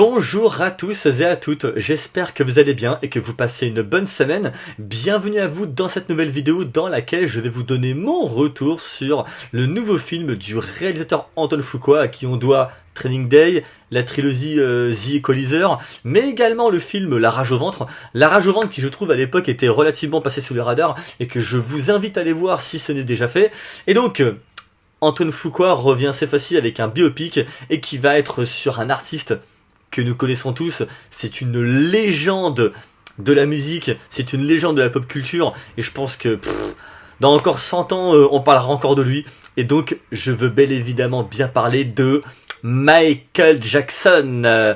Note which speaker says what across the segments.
Speaker 1: Bonjour à tous et à toutes, j'espère que vous allez bien et que vous passez une bonne semaine. Bienvenue à vous dans cette nouvelle vidéo dans laquelle je vais vous donner mon retour sur le nouveau film du réalisateur Antoine Fuqua à qui on doit Training Day, la trilogie The Equalizer, mais également le film La Rage au ventre. La Rage au ventre qui je trouve à l'époque était relativement passé sous les radars et que je vous invite à aller voir si ce n'est déjà fait. Et donc... Antoine Fuqua revient cette fois-ci avec un biopic et qui va être sur un artiste que nous connaissons tous. C'est une légende de la musique, c'est une légende de la pop culture et je pense que dans encore 100 ans on parlera encore de lui. Et donc je veux bel évidemment bien parler de Michael Jackson.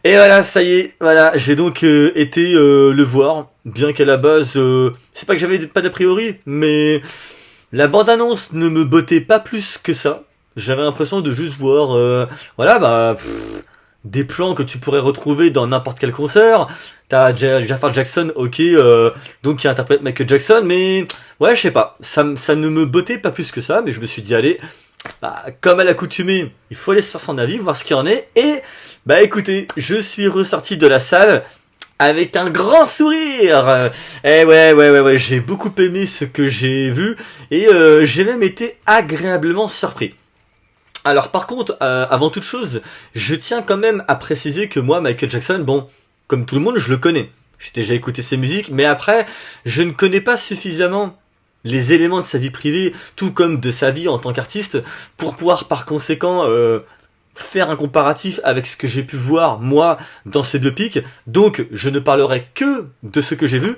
Speaker 1: Et voilà, ça y est, voilà, j'ai donc été le voir, bien qu'à la base, c'est pas que j'avais pas d'a priori, mais... La bande-annonce ne me bottait pas plus que ça. J'avais l'impression de juste voir, des plans que tu pourrais retrouver dans n'importe quel concert. T'as Jafar Jackson, ok, donc qui interprète Michael Jackson, mais ouais, je sais pas, ça ne me bottait pas plus que ça, mais je me suis dit, allez, comme à l'accoutumée, il faut aller se faire son avis, voir ce qu'il en est, et écoutez, je suis ressorti de la salle avec un grand sourire. Ouais, j'ai beaucoup aimé ce que j'ai vu et j'ai même été agréablement surpris. Alors par contre, avant toute chose, je tiens quand même à préciser que moi, Michael Jackson, bon, comme tout le monde, je le connais. J'ai déjà écouté ses musiques, mais après, je ne connais pas suffisamment les éléments de sa vie privée, tout comme de sa vie en tant qu'artiste, pour pouvoir par conséquent... faire un comparatif avec ce que j'ai pu voir moi dans ce biopic, donc je ne parlerai que de ce que j'ai vu.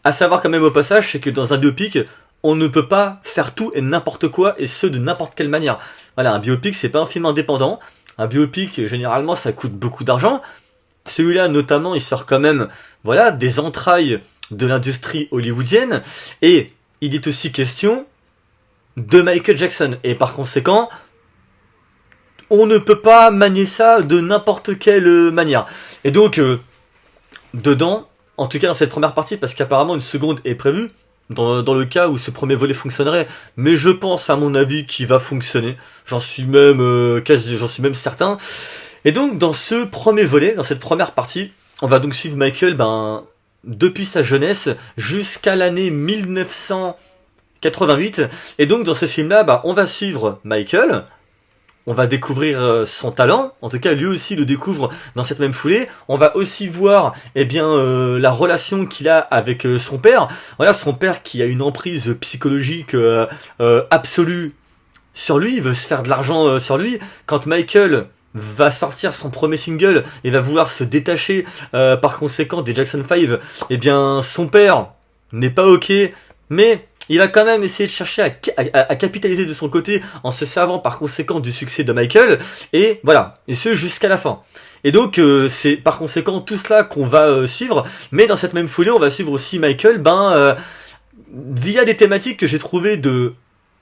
Speaker 1: À savoir quand même au passage, c'est que dans un biopic, on ne peut pas faire tout et n'importe quoi et ce de n'importe quelle manière. Voilà, un biopic c'est pas un film indépendant, un biopic généralement ça coûte beaucoup d'argent. Celui-là notamment il sort quand même des entrailles de l'industrie hollywoodienne et il est aussi question de Michael Jackson et par conséquent on ne peut pas manier ça de n'importe quelle manière. Et donc, dedans, en tout cas dans cette première partie, parce qu'apparemment une seconde est prévue, dans le cas où ce premier volet fonctionnerait, mais je pense à mon avis qu'il va fonctionner. J'en suis même certain. Et donc dans ce premier volet, dans cette première partie, on va donc suivre Michael depuis sa jeunesse jusqu'à l'année 1988. Et donc dans ce film-là, on va suivre Michael. On va découvrir son talent, en tout cas lui aussi le découvre dans cette même foulée. On va aussi voir la relation qu'il a avec son père. Voilà, son père qui a une emprise psychologique absolue sur lui, il veut se faire de l'argent sur lui. Quand Michael va sortir son premier single et va vouloir se détacher par conséquent des Jackson 5, son père n'est pas ok, mais... il a quand même essayé de chercher à capitaliser de son côté en se servant par conséquent du succès de Michael. Et voilà, et ce jusqu'à la fin. Et donc c'est par conséquent tout cela qu'on va suivre. Mais dans cette même foulée, on va suivre aussi Michael via des thématiques que j'ai trouvées de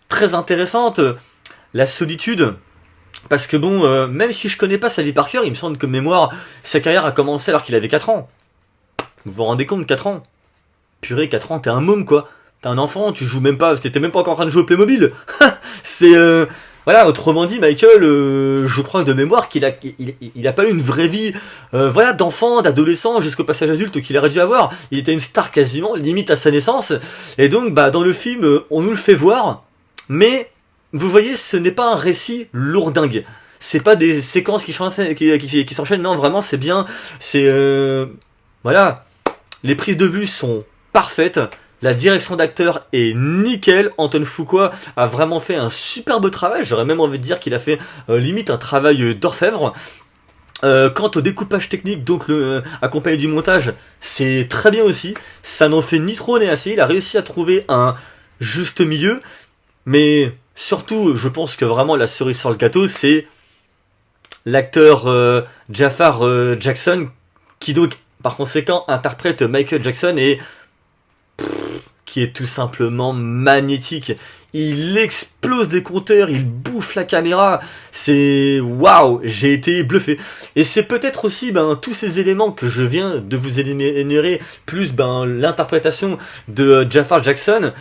Speaker 1: très intéressantes. La solitude. Parce que même si je connais pas sa vie par cœur, il me semble que de mémoire, sa carrière a commencé alors qu'il avait 4 ans. Vous vous rendez compte, 4 ans? Purée, 4 ans, t'es un môme quoi. T'es un enfant, tu joues même pas, t'étais même pas encore en train de jouer au Playmobil. C'est autrement dit, Michael, je crois de mémoire qu'il a pas eu une vraie vie, d'enfant, d'adolescent jusqu'au passage adulte qu'il aurait dû avoir. Il était une star quasiment, limite à sa naissance. Et donc, dans le film, on nous le fait voir, mais vous voyez, ce n'est pas un récit lourdingue. C'est pas des séquences qui s'enchaînent. Non, vraiment, c'est bien. Les prises de vue sont parfaites. La direction d'acteur est nickel. Antoine Fuqua a vraiment fait un superbe travail. J'aurais même envie de dire qu'il a fait limite un travail d'orfèvre. Quant au découpage technique, donc accompagné du montage, c'est très bien aussi. Ça n'en fait ni trop ni assez. Il a réussi à trouver un juste milieu. Mais surtout, je pense que vraiment la cerise sur le gâteau, c'est l'acteur Jafar Jackson, qui donc par conséquent interprète Michael Jackson et qui est tout simplement magnétique. il explose des compteurs, il bouffe la caméra, c'est waouh, j'ai été bluffé. Et c'est peut-être aussi tous ces éléments que je viens de vous énumérer, plus l'interprétation de Jafar Jackson,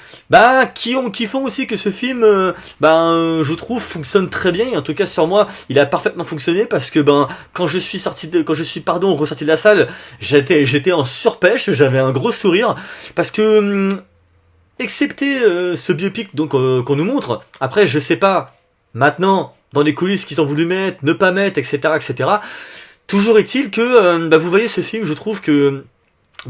Speaker 1: qui font aussi que ce film, je trouve, fonctionne très bien. Et en tout cas sur moi, il a parfaitement fonctionné parce que quand je suis ressorti de la salle, j'étais en surpêche, j'avais un gros sourire parce que excepté ce biopic donc qu'on nous montre. Après, je sais pas maintenant dans les coulisses qu'ils ont voulu mettre, ne pas mettre, etc., etc. Toujours est-il que vous voyez ce film, je trouve que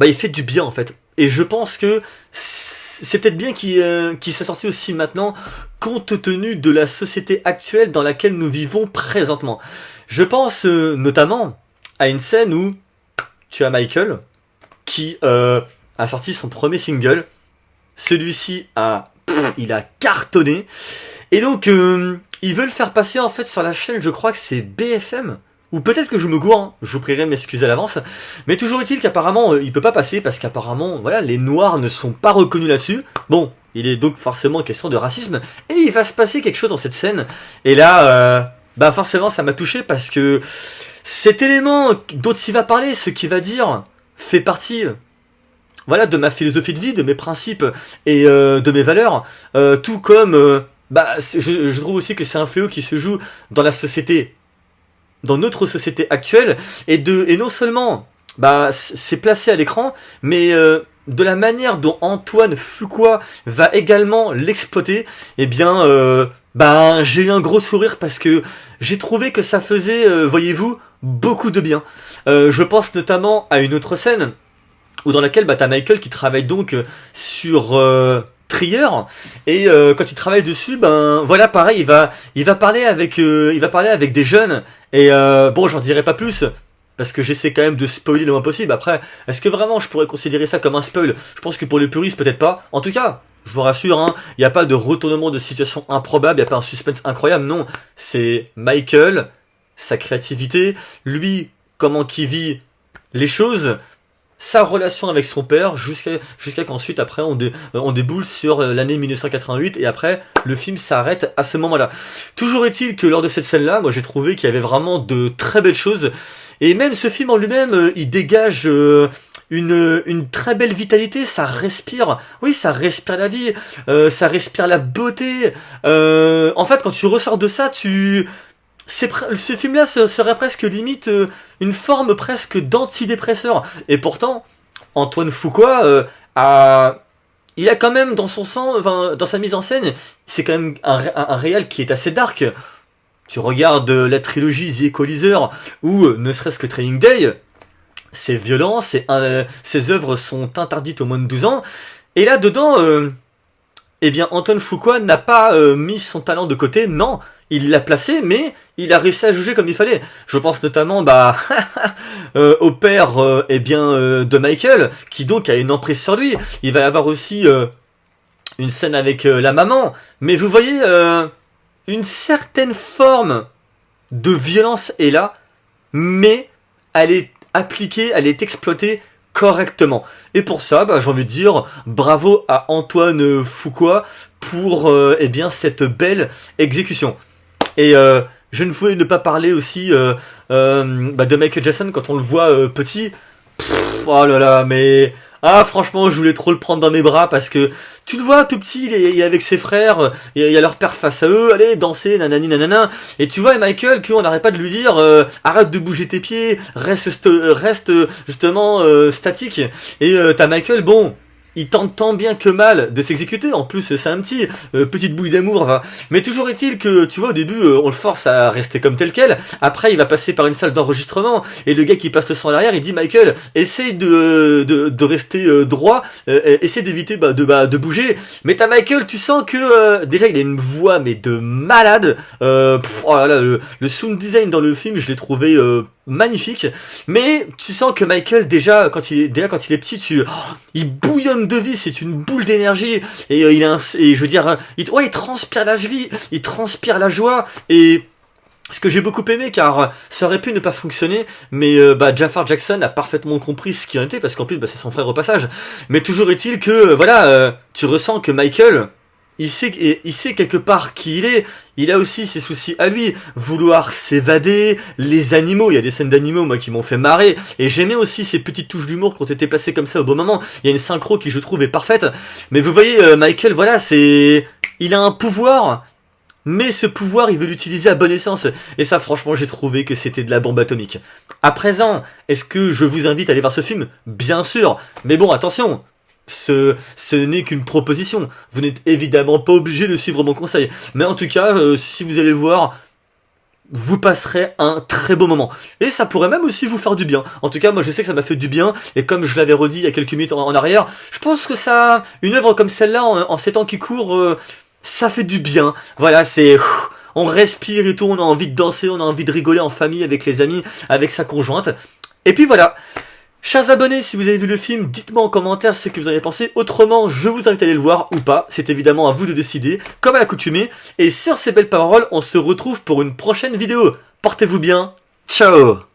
Speaker 1: il fait du bien en fait. Et je pense que c'est peut-être bien qu'il soit sorti aussi maintenant, compte tenu de la société actuelle dans laquelle nous vivons présentement. Je pense notamment à une scène où tu as Michael qui a sorti son premier single. Celui-ci il a cartonné. Et donc, ils veulent faire passer en fait sur la chaîne, je crois que c'est BFM. Ou peut-être que je me gourre, je vous prierai de m'excuser à l'avance. Mais toujours est-il qu'apparemment, il peut pas passer parce qu'apparemment, voilà, les Noirs ne sont pas reconnus là-dessus. Bon, il est donc forcément question de racisme. Et il va se passer quelque chose dans cette scène. Et là, forcément, ça m'a touché parce que cet élément dont il va parler, ce qu'il va dire, fait partie... Voilà, de ma philosophie de vie, de mes principes et de mes valeurs. Tout comme, je trouve aussi que c'est un fléau qui se joue dans la société, dans notre société actuelle, et non seulement, c'est placé à l'écran, mais de la manière dont Antoine Fuqua va également l'exploiter, j'ai eu un gros sourire parce que j'ai trouvé que ça faisait, voyez-vous, beaucoup de bien. Je pense notamment à une autre scène, ou dans laquelle t'as Michael qui travaille donc sur Trier, et quand il travaille dessus, pareil, il va parler avec des jeunes, et j'en dirai pas plus parce que j'essaie quand même de spoiler le moins possible. Après, est-ce que vraiment je pourrais considérer ça comme un spoil? Je pense que pour les puristes peut-être pas. En tout cas, je vous rassure, il n'y a pas de retournement de situation improbable, il n'y a pas un suspense incroyable, non, c'est Michael, sa créativité, lui, comment qu'il vit les choses, sa relation avec son père, jusqu'à qu'ensuite après on déboule sur l'année 1988, et après le film s'arrête à ce moment-là. Toujours est-il que lors de cette scène-là, moi j'ai trouvé qu'il y avait vraiment de très belles choses, et même ce film en lui-même, il dégage une très belle vitalité, ça respire, oui, ça respire la vie, ça respire la beauté. En fait, quand tu ressors de ça, ce film-là serait presque limite une forme presque d'antidépresseur. Et pourtant, Antoine Fuqua il a quand même dans son sang, dans sa mise en scène, c'est quand même un réal qui est assez dark. Tu regardes la trilogie The Equalizer ou ne serait-ce que Training Day, c'est violent, ses œuvres sont interdites aux moins de 12 ans. Et là dedans, Antoine Fuqua n'a pas mis son talent de côté, non. Il l'a placé, mais il a réussi à juger comme il fallait. Je pense notamment au père de Michael, qui donc a une emprise sur lui. Il va y avoir aussi une scène avec la maman. Mais vous voyez, une certaine forme de violence est là, mais elle est appliquée, elle est exploitée correctement. Et pour ça, j'ai envie de dire bravo à Antoine Fuqua pour cette belle exécution. Et je ne pouvais ne pas parler aussi de Michael Jackson quand on le voit petit. Oh là là, mais franchement, je voulais trop le prendre dans mes bras parce que tu le vois tout petit, il est avec ses frères, il y a leur père face à eux, allez danser, nanani nanana. Et tu vois Michael qu'on n'arrête pas de lui dire arrête de bouger tes pieds, reste justement statique. Et t'as Michael, il tente tant bien que mal de s'exécuter. En plus, c'est un petite bouille d'amour. Mais toujours est-il que, tu vois, au début, on le force à rester comme tel quel. Après, il va passer par une salle d'enregistrement. Et le gars qui passe le son à l'arrière, il dit, Michael, essaye de rester droit. Essaye d'éviter de bouger. Mais t'as Michael, tu sens que, déjà, il a une voix, mais de malade. Oh là là, le sound design dans le film, je l'ai trouvé magnifique, mais tu sens que Michael déjà quand il est petit, il bouillonne de vie, c'est une boule d'énergie, et il transpire la vie, il transpire la joie, et ce que j'ai beaucoup aimé, car ça aurait pu ne pas fonctionner, mais Jafar Jackson a parfaitement compris ce qu'il en était, parce qu'en plus c'est son frère au passage, mais toujours est-il que tu ressens que Michael, il sait quelque part qui il est. Il a aussi ses soucis à lui, vouloir s'évader, les animaux, il y a des scènes d'animaux moi qui m'ont fait marrer, et j'aimais aussi ces petites touches d'humour qui ont été placées comme ça au bon moment. Il y a une synchro qui je trouve est parfaite, mais vous voyez Michael, voilà, il a un pouvoir, mais ce pouvoir il veut l'utiliser à bon escient, et ça franchement j'ai trouvé que c'était de la bombe atomique. À présent, est-ce que je vous invite à aller voir ce film? Bien sûr, mais bon attention, ce n'est qu'une proposition. Vous n'êtes évidemment pas obligé de suivre mon conseil. Mais en tout cas, si vous allez le voir, vous passerez un très beau moment. Et ça pourrait même aussi vous faire du bien. En tout cas, moi je sais que ça m'a fait du bien. Et comme je l'avais redit il y a quelques minutes en arrière, je pense que ça, une œuvre comme celle-là, en ces temps qui courent, ça fait du bien. Voilà, on respire et tout, on a envie de danser, on a envie de rigoler en famille, avec les amis, avec sa conjointe. Et puis voilà. Chers abonnés, si vous avez vu le film, dites-moi en commentaire ce que vous en avez pensé. Autrement, je vous invite à aller le voir ou pas. C'est évidemment à vous de décider, comme à l'accoutumée. Et sur ces belles paroles, on se retrouve pour une prochaine vidéo. Portez-vous bien. Ciao!